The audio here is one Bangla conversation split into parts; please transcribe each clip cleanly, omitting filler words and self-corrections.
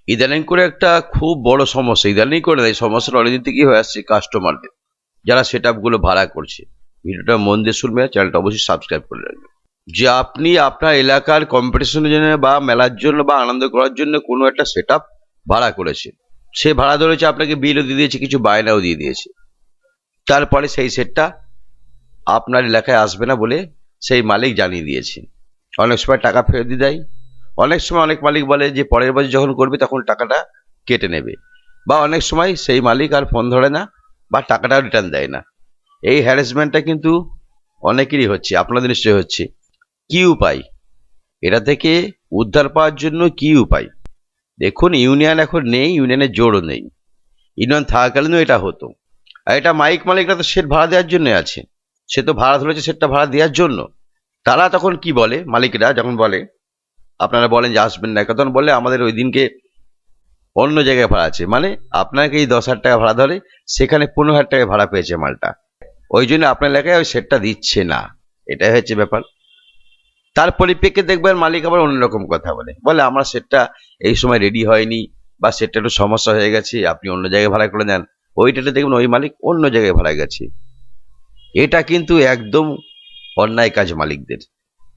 ইদানিং করে একটা খুব বড় সমস্যা, ইদানিং করে না, এই সমস্যাটা অনেকদিন থেকেই হয়ে আসছে কাস্টমারদের, যারা সেট গুলো ভাড়া করছে। ভিডিওটা মন দিয়ে শুনবেন, চ্যানেলটা অবশ্যই সাবস্ক্রাইব করে রাখবেন। যে আপনি আপনার এলাকার কম্পিটিশনের জন্য বা মেলার জন্য বা আনন্দ করার জন্য কোনো একটা সেট ভাড়া করেছেন। সে ভাড়া ধরেছে, আপনাকে বিলও দিয়ে দিয়েছে, কিছু বায়নাও দিয়ে দিয়েছে। তারপরে সেই সেটটা আপনার এলাকায় আসবে না বলে সেই মালিক জানিয়ে দিয়েছে। অনেক সময় টাকা ফেরত দিয়ে দেয়, অনেক সময় অনেক মালিক বলে যে পরের বছর যখন করবে তখন টাকাটা কেটে নেবে, বা অনেক সময় সেই মালিক আর ফোন ধরে না বা টাকাটাও রিটার্ন দেয় না। এই হ্যারাসমেন্টটা কিন্তু অনেকেরই হচ্ছে, আপনাদের নিশ্চয়ই হচ্ছে। কি উপায় এটা থেকে উদ্ধার পাওয়ার জন্য? কি উপায়? দেখুন, ইউনিয়ন এখন নেই, ইউনিয়নের জোরও নেই। ইউনিয়ন থাকাকালীনও এটা হতো। আর এটা মাইক মালিকরা তো সেট ভাড়া দেওয়ার জন্য আছে। সে তো ভাড়া ধরেছে সেটটা ভাড়া দেওয়ার জন্য। তারা তখন কি বলে, মালিকরা যখন বলে, আপনারা বলেন যে আসবেন না, তখন বলে আমাদের ওই দিনকে অন্য জায়গায় ভাড়া আছে, মানে আপনাকে এই 10,000 টাকা ভাড়া ধরে, সেখানে 15,000 টাকা ভাড়া পেয়েছে মালটা, ওই জন্য আপনার এলাকায় ওই সেটটা দিচ্ছে না। এটাই হচ্ছে ব্যাপার। তার পরিপ্রেক্ষিতে দেখবেন মালিক আবার অন্যরকম কথা বলে, বলে আমার সেটটা এই সময় রেডি হয়নি, বা সেটটা একটু সমস্যা হয়ে গেছে, আপনি অন্য জায়গায় ভাড়া করে নেন। ওইটাতে দেখবেন ওই মালিক অন্য জায়গায় ভাড়া গেছে। এটা কিন্তু একদম অন্যায় কাজ মালিকদের।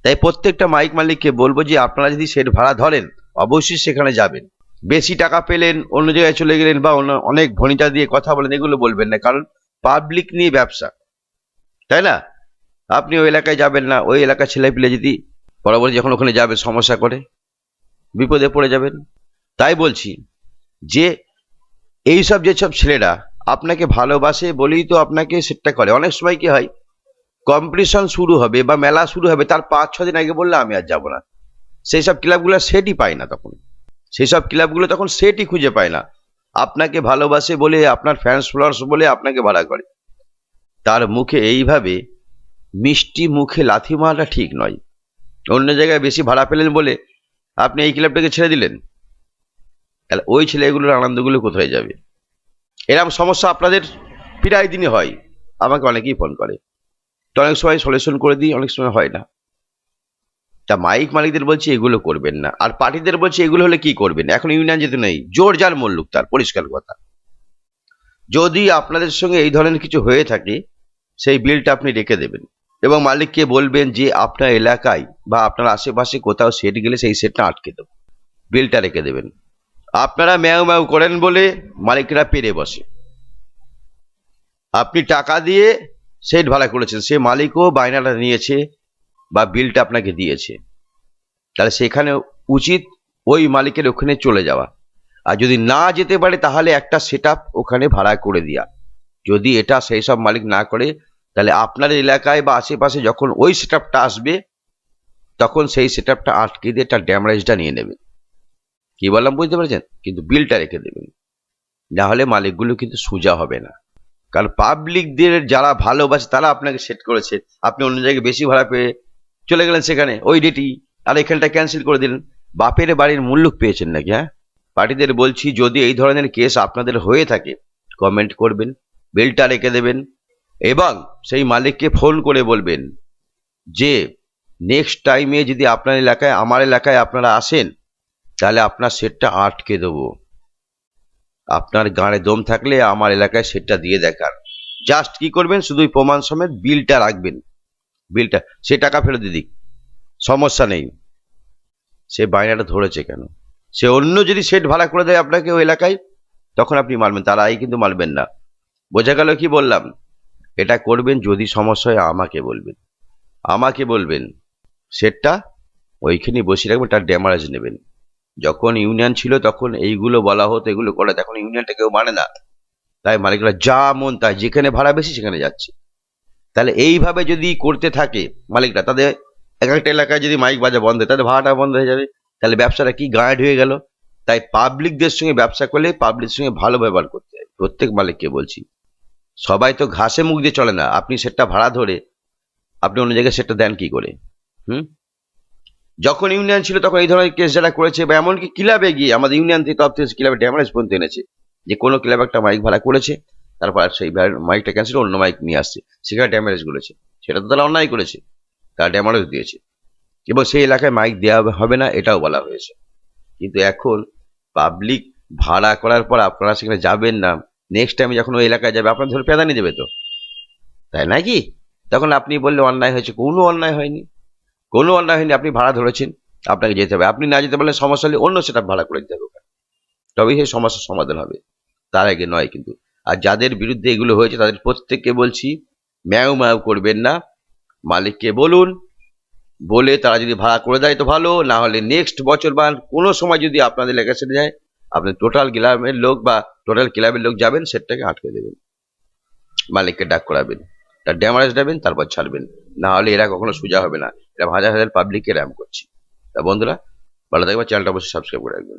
তাই প্রত্যেকটা মাইক মালিককে বলবো যে আপনারা যদি সেট ভাড়া ধরেন, অবশ্যই সেখানে যাবেন। বেশি টাকা পেলেন, অন্য জায়গায় চলে গেলেন, বা অন্য অনেক ভনিতা দিয়ে কথা বলেন, এগুলো বলবেন না, কারণ পাবলিক নিয়ে ব্যবসা, তাই না? আপনি ওই এলাকায় যাবেন না, ওই এলাকার ছেলেপিলে যদি পরবর্তী যখন ওখানে যাবে সমস্যা করে, বিপদে পড়ে যাবেন। তাই বলছি যে এইসব যেসব ছেলেরা আপনাকে ভালোবাসে বলেই তো আপনাকে সেটটা করে। অনেক সময় কি হয়, কম্পিটিশন শুরু হবে বা মেলা শুরু হবে, তার 5-6 দিন আগে বললে আমি আর যাবো না। সেই সব ক্লাবগুলো সেটই পায় না তখন, সেই সব ক্লাবগুলো তখন সেটই খুঁজে পায় না। আপনাকে ভালোবাসে বলে, আপনার ফ্যান্স ফলোয়ার্স বলে আপনাকে ভাড়া করে। তার মুখে এইভাবে মিষ্টি মুখে লাথি মারাটা ঠিক নয়। অন্য জায়গায় বেশি ভাড়া পেলেন বলে আপনি এই ক্লাবটাকে ছেড়ে দিলেন, তাহলে ওই ছেলেগুলোর আনন্দগুলো কোথায় যাবে? এরকম সমস্যা আপনাদের প্রায় দিনই হয়। আমাকে অনেকেই ফোন করে, তো অনেক সময় সলিউশন করে দিই, অনেক সময় হয় না। তা মাইক মালিকদের বলছি এগুলো করবেন না, আর পার্টিদের বলছি এগুলো হলে কি করবেন। এখন ইউনিয়ন যেতে নেই, জোর যার মল্লুক তার, পরিষ্কার কথা। যদি আপনাদের সঙ্গে এই ধরনের কিছু হয়ে থাকে, সেই বিলটা আপনি রেখে দেবেন এবং মালিককে বলবেন যে আপনার এলাকায় বা আপনার আশেপাশে কোথাও সেট গেলে সেই সেটটা আটকে দেবো, বিলটা রেখে দেবেন। আপনারা ম্যাও ম্যাও করেন বলে মালিকরা পেরে বসে। আপনি টাকা দিয়ে সেট ভাড়া করেছেন, সে মালিকও বায়নাটা নিয়েছে বা বিলটা আপনাকে দিয়েছে, তাহলে সেখানে উচিত ওই মালিকের ওখানে চলে যাওয়া। আর যদি না যেতে পারে তাহলে একটা সেট ওখানে ভাড়া করে দেওয়া। যদি এটা সেই সব মালিক না করে, তাহলে আপনার এলাকায় বা আশেপাশে যখন ওই সেট আসবে, তখন সেই সেট আটকে দিয়ে তার ড্যামেজটা নিয়ে নেবে। কি বললাম বুঝতে পেরেছেন? কিন্তু বিলটা রেখে দেবেন, না হলে মালিকগুলো কিন্তু সোজা হবে না। কারণ পাবলিকদের যারা ভালোবাসে তারা আপনাকে সেট করেছে, আপনি অন্য জায়গায় বেশি ভাড়া পেয়ে চলে গেলেন সেখানে ওই ডেটই, আর এখানটা ক্যান্সেল করে দিলেন। বাপের বাড়ির মুল্লুক পেয়েছেন নাকি? হ্যাঁ, পার্টিদের বলছি যদি এই ধরনের কেস আপনাদের হয়ে থাকে, কমেন্ট করবেন, বিলটা রেখে দেবেন এবং সেই মালিককে ফোন করে বলবেন যে নেক্সট টাইমে যদি আপনার এলাকায়, আমার এলাকায় আপনারা আসেন, তাহলে আপনার সেটটা আটকে দেবো। আপনার গাঁড়ে দম থাকলে আমার এলাকায় সেটটা দিয়ে দেখান। জাস্ট কি করবেন, শুধু প্রমাণ সমেত বিলটা রাখবেন। বিলটা সে টাকা ফেরত দিয়ে দিক, সমস্যা নেই। সে বায়নাটা ধরেছে কেন? সে অন্য যদি সেট ভাড়া করে দেয় আপনাকে ওই এলাকায়, তখন আপনি মানবেন, তার আগে কিন্তু মানবেন না। বোঝা গেল কি বললাম? এটা করবেন, যদি সমস্যা হয় আমাকে বলবেন, আমাকে বলবেন। সেটটা ওইখানে বসিয়ে রাখবেন, তার ড্যামারেজ নেবেন। যখন ইউনিয়ন ছিল তখন এইগুলো বলা হতো, এগুলো করে, এখন ইউনিয়নটা কেউ মানে না। তাই মালিকরা যা মন তাই, যেখানে ভাড়া বেশি সেখানে যাচ্ছে। তাহলে এইভাবে যদি করতে থাকে মালিকরা, তাদের এক একটা এলাকায় যদি মাইক বাজা বন্ধ হয়, তাদের ভাড়াটা বন্ধ হয়ে যাবে। তাহলে ব্যবসাটা কি গাঁট হয়ে গেল? তাই পাবলিকদের সঙ্গে ব্যবসা করলে পাবলিকের সঙ্গে ভালো ব্যবহার করতে হয়, প্রত্যেক মালিককে বলছি। সবাই তো ঘাসে মুখ দিয়ে চলে না। আপনি সেটা ভাড়া ধরে আপনি অন্য জায়গায় সেটা দেন কি করে? হুম। যখন ইউনিয়ন ছিল তখন এই ধরনের কেস যারা করেছে, বা এমনকি ক্লাবে গিয়ে আমাদের ইউনিয়ন থেকে তরফ থেকে ক্লাবে ড্যামেজ পর্যন্ত এনেছে, যে কোনো ক্লাব একটা মাইক ভাড়া করেছে, তারপর সেই মাইকটা ক্যান্সেল, অন্য মাইক নিয়ে আসছে, সেখানে ড্যামেজ করেছে। সেটা তো তারা অন্যায় করেছে, তারা ড্যামেজ দিয়েছে এবং সেই এলাকায় মাইক দেওয়া হবে না এটাও বলা হয়েছে। কিন্তু এখন পাবলিক ভাড়া করার পর আপনারা সেখানে যাবেন না, নেক্সট টাইম যখন ওই এলাকায় যাবে আপনার ধরে পেদানি দেবে তো, তাই নাকি? তখন আপনি বললে অন্যায় হয়েছে, কোনো অন্যায় হয়নি, কোনো অন্যায় হয়নি। আপনি ভাড়া ধরেছেন, আপনাকে যেতে হবে। আপনি না যেতে পারলে সমস্যা হলে অন্য সেটা ভাড়া করে দিতে হবে ওখানে। তবেই সেই সমস্যার সমাধান হবে, তার আগে নয় কিন্তু। আর যাদের বিরুদ্ধে এগুলো হয়েছে তাদের প্রত্যেককে বলছি, ম্যাও ম্যাও করবেন না, মালিককে বলুন, বলে তারা যদি ভাড়া করে দেয় তো ভালো, না হলে নেক্সট বছর বা কোনো সময় যদি আপনাদের লেগে সেটে যায়, আপনি টোটাল গ্রামের লোক বা টোটাল ক্লাবের লোক যাবেন, সেটাকে আটকে দেবেন, মালিককে ডাক করাবেন, তার ড্যামারেজ দেবেন, তারপর ছাড়বেন। না হলে এরা কখনো সোজা হবে না, এরা হাজার হাজার পাবলিককে র্যাম করছে। তা বন্ধুরা, ভালো থাকবে, চ্যানেলটা অবশ্যই সাবস্ক্রাইব করে রাখবেন।